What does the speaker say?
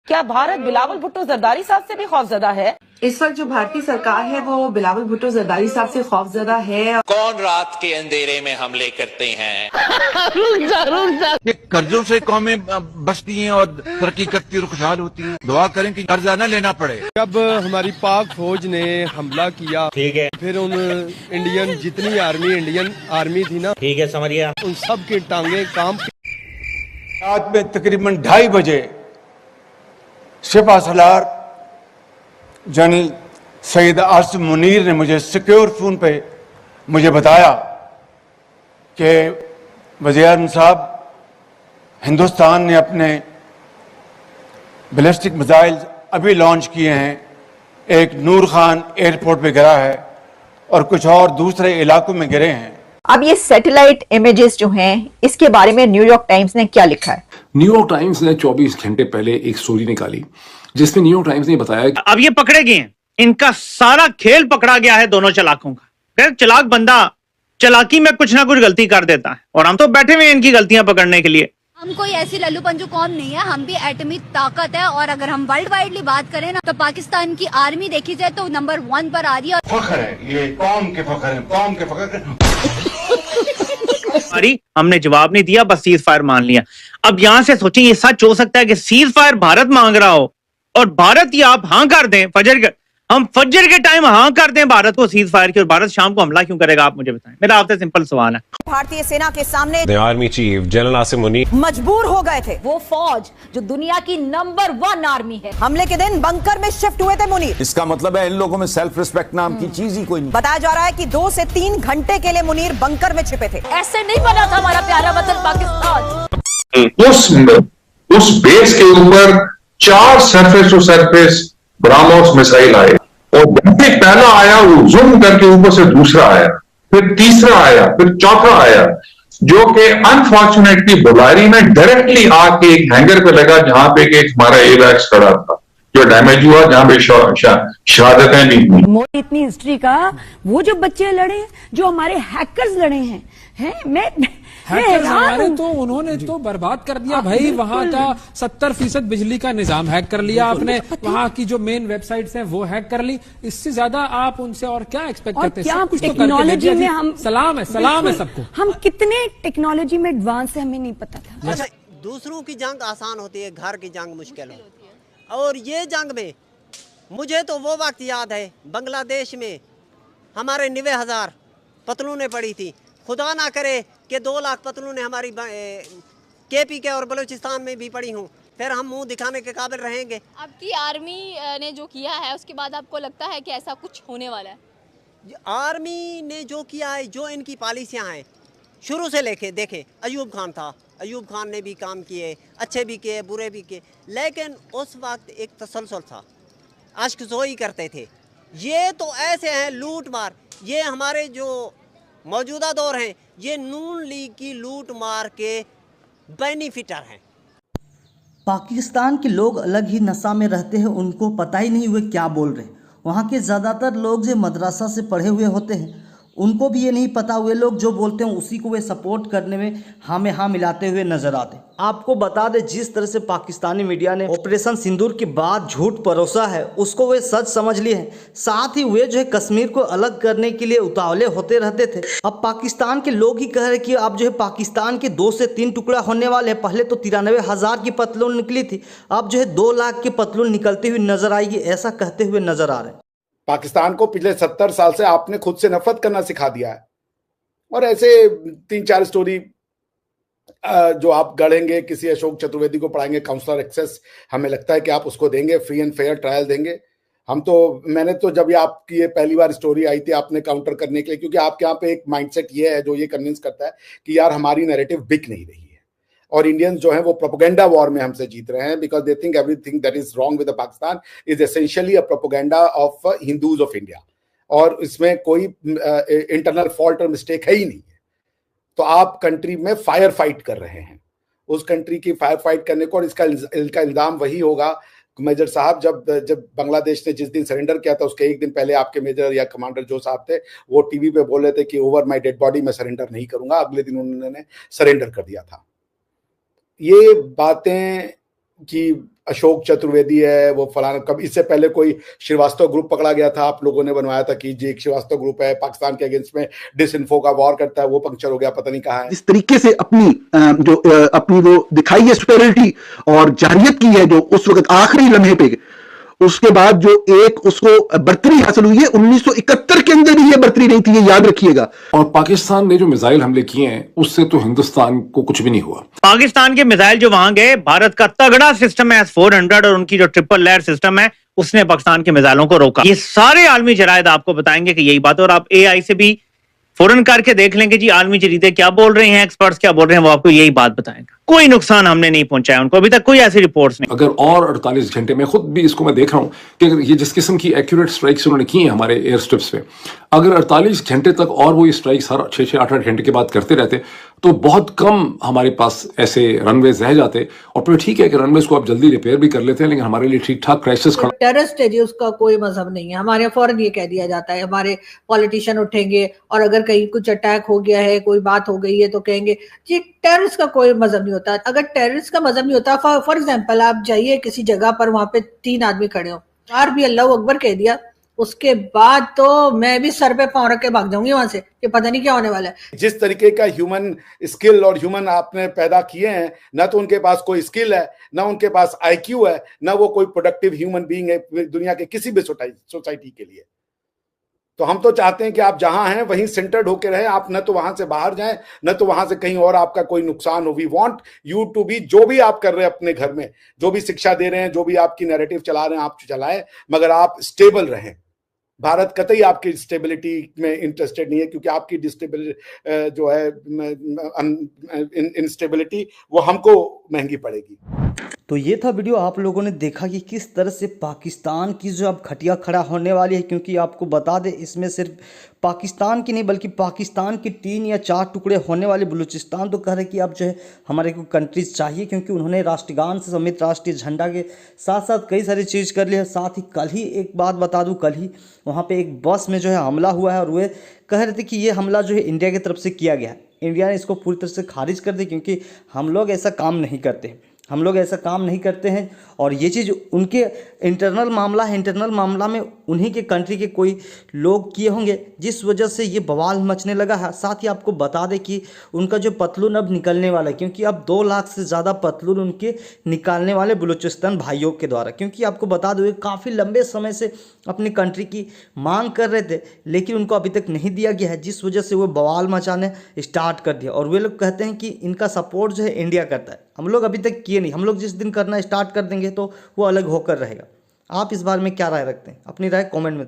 क्या भारत बिलावल भुट्टो जरदारी साहब से भी खौफजदा है? इस वक्त जो भारतीय सरकार है वो बिलावल भुट्टो जरदारी साहब से खौफजदा है। कौन रात के अंधेरे में हमले करते हैं? ये कर्जों से कौमें बचती हैं और तरक्की करती और खुशहाल होती हैं। दुआ करें कि कर्जा न लेना पड़े। जब हमारी पाक फौज ने हमला किया, ठीक है, फिर उन इंडियन जितनी इंडियन आर्मी थी ना, ठीक है, समझ गया, उन सब की टांगे काम। रात में तकरीबन 2:30 बजे सिपा सलार जनरल सईद आसिम मुनीर ने मुझे सिक्योर फोन पे मुझे बताया कि वज़ीर-ए-आज़म साहब, हिंदुस्तान ने अपने बैलिस्टिक मिसाइल अभी लॉन्च किए हैं, एक नूर खान एयरपोर्ट पे गिरा है और कुछ और दूसरे इलाकों में गिरे हैं। अब ये सैटेलाइट इमेजेस जो हैं, इसके बारे में न्यूयॉर्क टाइम्स ने क्या लिखा है? न्यूयॉर्क टाइम्स ने 24 घंटे पहले एक स्टोरी निकाली जिसमें न्यूयॉर्क टाइम्स ने बताया कि अब ये पकड़े गए हैं, इनका सारा खेल पकड़ा गया है दोनों चलाकों का। फिर चलाक बंदा चलाकी में कुछ ना कुछ गलती कर देता है और हम तो बैठे हुए हैं इनकी गलतियां पकड़ने के लिए। हम कोई ऐसी लल्लू पंजू कौम नहीं है, हम भी एटमी ताकत है। और अगर हम वर्ल्ड वाइडली बात करें ना, तो पाकिस्तान की आर्मी देखी जाए तो नंबर 1 पर आ रही है। फख्र है, ये कौम के फख्र है, कौम के फख्र। हमने जवाब नहीं दिया, बस सीज फायर मान लिया। अब यहाँ से सोचें, ये सच हो सकता है कि सीज फायर भारत मांग रहा हो और भारत ही आप हाँ कर दें, हम फजर के टाइम हाँ कर दें भारत को सीज फायर की, और भारत शाम को हमला क्यों करेगा? आप मुझे बताएं। मेरा आपसे सिंपल सवाल है। भारतीय सेना के सामने army chief general Asim Munir मजबूर हो गए थे। वो फौज जो दुनिया की नंबर 1 आर्मी है। हमले के दिन बंकर में शिफ्ट हुए थे मुनीर। इसका मतलब है इन लोगों में सेल्फ रिस्पेक्ट नाम की चीज ही कोई नहीं। बताया जा रहा है कि 2 से 3 घंटे के लिए मुनीर बंकर में छिपे थे। ऐसे नहीं बना था हमारा प्यारा वतन पाकिस्तान। उस बेस के ऊपर 4 surface to surface BrahMos missile आए और जैसे पहला आया वो जूम करके ऊपर से दूसरा आया, फिर तीसरा आया, फिर चौथा आया, जो कि अनफॉर्चुनेटली बुलारी में डायरेक्टली आके एक हैंगर पे लगा जहां पे एक हमारा एवैक्स खड़ा था जो डैमेज हुआ, जहां पे शहादतें भी हुई। इतनी हिस्ट्री का वो जो बच्चे लड़े, जो हमारे हैकर्स लड़े हैं मैं हमारे तो उन्होंने तो बर्बाद कर दिया भाई। वहाँ का 70% बिजली का निजाम हैक कर लिया आपने, वहाँ की जो मेन वेबसाइट्स हैं वो हैक कर ली। इससे ज्यादा आप उनसे और क्या एक्सपेक्ट करते हैं? सब कुछ तो टेक्नोलॉजी में हम सलाम है सबको। हम कितने टेक्नोलॉजी में एडवांस है हमें नहीं पता था। अच्छा, दूसरों की जंग आसान होती है, घर की जंग मुश्किल होती है। और ये जंग में मुझे तो वो वक्त याद है, बांग्लादेश में हमारे 90,000 पतलूनें पड़ी थी। खुदा ना करे कि 2 लाख पतलूनें हमारी केपी के और बलूचिस्तान में भी पड़ी हूँ, फिर हम मुंह दिखाने के काबिल रहेंगे। आपकी आर्मी ने जो किया है उसके बाद आपको लगता है कि ऐसा कुछ होने वाला है? आर्मी ने जो किया है, जो इनकी पॉलिसियाँ हैं, शुरू से लेके देखे, अयूब खान था, अयूब खान ने भी काम किए, अच्छे भी किए, बुरे भी किए, लेकिन उस वक्त एक तसलसल था, आशिकजोई करते थे। ये तो ऐसे हैं लूट मार। ये हमारे जो मौजूदा दौर हैं, ये नून लीग की लूट मार के बेनिफिटर हैं। पाकिस्तान के लोग अलग ही नशा में रहते हैं, उनको पता ही नहीं हुए क्या बोल रहे। वहाँ के ज़्यादातर लोग जो मदरसा से पढ़े हुए होते हैं, उनको भी ये नहीं पता, वे लोग जो बोलते हैं उसी को वे सपोर्ट करने में हाँ में हाँ मिलाते हुए नजर आते। आपको बता दें, जिस तरह से पाकिस्तानी मीडिया ने ऑपरेशन सिंदूर के बाद झूठ परोसा है, उसको वे सच समझ लिए हैं। साथ ही वे जो है कश्मीर को अलग करने के लिए उतावले होते रहते थे। अब पाकिस्तान के लोग ही कह रहे कि अब जो है पाकिस्तान के 2 से 3 टुकड़ा होने वाले हैं। पहले तो 93,000 की पतलून निकली थी, अब जो है 2 लाख की पतलून निकलती हुई नजर आएगी, ऐसा कहते हुए नजर आ रहे हैं। पाकिस्तान को पिछले 70 साल से आपने खुद से नफरत करना सिखा दिया है। और ऐसे 3-4 स्टोरी जो आप गढ़ेंगे, किसी अशोक चतुर्वेदी को पढ़ाएंगे, काउंसलर एक्सेस, हमें लगता है कि आप उसको देंगे, फ्री एंड फेयर ट्रायल देंगे। मैंने तो जब ये आपकी ये पहली बार स्टोरी आई थी आपने काउंटर करने के लिए, क्योंकि आपके यहाँ पे एक माइंडसेट ये है जो ये कन्विंस करता है कि यार हमारी नैरेटिव बिक नहीं रही है और इंडियंस जो हैं वो प्रोपेगेंडा वॉर में हमसे जीत रहे हैं, because they think everything that is wrong with Pakistan is essentially a propaganda of Hindus of India, और इसमें कोई इंटरनल फॉल्ट और मिस्टेक है ही नहीं है। तो आप कंट्री में फायर फाइट कर रहे हैं, उस कंट्री की फायर फाइट करने को, और इसका इल्जाम वही होगा मेजर साहब, जब बांग्लादेश ने जिस दिन सरेंडर किया था उसके एक दिन पहले आपके मेजर या कमांडर जो साहब थे वो टीवी पे बोल रहे थे कि ओवर माय डेड बॉडी मैं सरेंडर नहीं करूंगा, अगले दिन उन्होंने सरेंडर कर दिया था। ये बातें कि अशोक चतुर्वेदी है, वो फलाना, कब इससे पहले कोई श्रीवास्तव ग्रुप पकड़ा गया था, आप लोगों ने बनवाया था कि जी एक श्रीवास्तव ग्रुप है पाकिस्तान के अगेंस्ट में डिसइंफो का वॉर करता है, वो पंक्चर हो गया, पता नहीं कहाँ है। जिस तरीके से अपनी वो दिखाई है सुपेरिटी और जारियत की है, जो उस वक्त आखिरी लम्हे पे, उसके बाद जो एक उसको बर्तरी हासिल हुई है, 1971 के अंदर भी ये बर्तरी नहीं थी, ये याद रखिएगा। और पाकिस्तान ने जो मिसाइल हमले किए हैं उससे तो हिंदुस्तान को कुछ भी नहीं हुआ। पाकिस्तान के मिसाइल जो वहां गए, भारत का तगड़ा सिस्टम है S-400 और उनकी जो ट्रिपल लेयर सिस्टम है, उसने पाकिस्तान के मिसाइलों को रोका। ये सारे आलमी जरायद आपको बताएंगे कि यही बात है, और आप AI से भी फौरन करके देख लेंगे जी आलमी जरीदे क्या बोल रहे हैं, एक्सपर्ट्स क्या बोल रहे हैं, वो आपको यही बात बताएंगे। कोई नुकसान हमने नहीं पहुंचाया उनको, अभी तक कोई ऐसी रिपोर्ट्स नहीं। अगर और 48 घंटे में, खुद भी इसको मैं देख रहा हूं कि अगर ये जिस किस्म की एक्यूरेट स्ट्राइक्स उन्होंने की हैं हमारे एयर स्ट्रिप्स पे, अगर 48 घंटे तक और वो ये स्ट्राइक्स हर 6-6, 8-8 घंटे के बाद करते रहते तो बहुत कम हमारे पास ऐसे रनवेज रह जाते। और फिर ठीक है कि रनवेज को आप जल्दी रिपेयर भी कर लेते हैं, लेकिन हमारे लिए ठीक ठाक क्राइसिस खड़ा। टेररिस्ट है जी, उसका कोई मजहब नहीं है। हमारे फौरन ये कह दिया जाता है, हमारे पॉलिटिशियन उठेंगे और अगर कहीं कुछ अटैक हो गया है, कोई बात हो गई है, तो कहेंगे जी टेररिस्ट का कोई मजहब नहीं होता। अगर टेररिस्ट का मजहब नहीं होता, फॉर एग्जाम्पल आप जाइए किसी जगह पर, वहां पे 3 आदमी खड़े हो, 4 भी अल्लाह अकबर कह दिया, उसके बाद तो मैं भी सर पे पांव रख के भाग जाऊंगी वहां से कि पता नहीं क्या होने वाला है। जिस तरीके का ह्यूमन स्किल और ह्यूमन आपने पैदा किए हैं, ना तो उनके पास कोई स्किल है, ना उनके पास IQ है, ना वो कोई प्रोडक्टिव ह्यूमन बीइंग है दुनिया के किसी भी सोसाइटी के लिए। तो हम तो चाहते हैं कि आप जहां हैं वहीं सेंटर्ड होकर रहें, आप न तो वहां से बाहर जाएं, न तो वहां से कहीं और आपका कोई नुकसान हो। We want you to be, जो भी आप कर रहे हैं अपने घर में, जो भी शिक्षा दे रहे हैं, जो भी आपकी नैरेटिव चला रहे हैं, आप चलाएं, मगर आप स्टेबल रहें। भारत कतई आपकी स्टेबिलिटी में इंटरेस्टेड नहीं है, क्योंकि आपकी जो है इंस्टेबिलिटी वो हमको महंगी पड़ेगी। तो ये था वीडियो, आप लोगों ने देखा कि किस तरह से पाकिस्तान की जो अब खटिया खड़ा होने वाली है। क्योंकि आपको बता दें, इसमें सिर्फ पाकिस्तान की नहीं बल्कि पाकिस्तान की 3 या 4 टुकड़े होने वाले। बलूचिस्तान तो कह रहे कि अब जो है हमारे को कंट्रीज चाहिए, क्योंकि उन्होंने राष्ट्रगान से समेत राष्ट्रीय झंडा के साथ साथ कई सारी चीज़ कर ली है। साथ ही कल ही एक बात बता दूं, कल ही वहाँ पे एक बस में जो है हमला हुआ है, और वे कह रहे थे कि ये हमला जो है इंडिया की तरफ से किया गया है। इंडिया ने इसको पूरी तरह से खारिज कर दी, क्योंकि हम लोग ऐसा काम नहीं करते हैं, हम लोग ऐसा काम नहीं करते हैं। और ये चीज़ उनके इंटरनल मामला है, इंटरनल मामला में उन्हीं के कंट्री के कोई लोग किए होंगे, जिस वजह से ये बवाल मचने लगा है। साथ ही आपको बता दें कि उनका जो पतलून अब निकलने वाला है, क्योंकि अब 2 लाख से ज़्यादा पतलून उनके निकालने वाले बलूचिस्तान भाइयों के द्वारा। क्योंकि आपको बता दो, काफ़ी लंबे समय से अपनी कंट्री की मांग कर रहे थे, लेकिन उनको अभी तक नहीं दिया गया है, जिस वजह से वो बवाल मचाने स्टार्ट कर दिया। और वे लोग कहते हैं कि इनका सपोर्ट जो है इंडिया करता है, हम लोग अभी तक किए नहीं, हम लोग जिस दिन करना स्टार्ट कर देंगे तो वो अलग होकर रहेगा। आप इस बारे में क्या राय रखते हैं? अपनी राय कमेंट में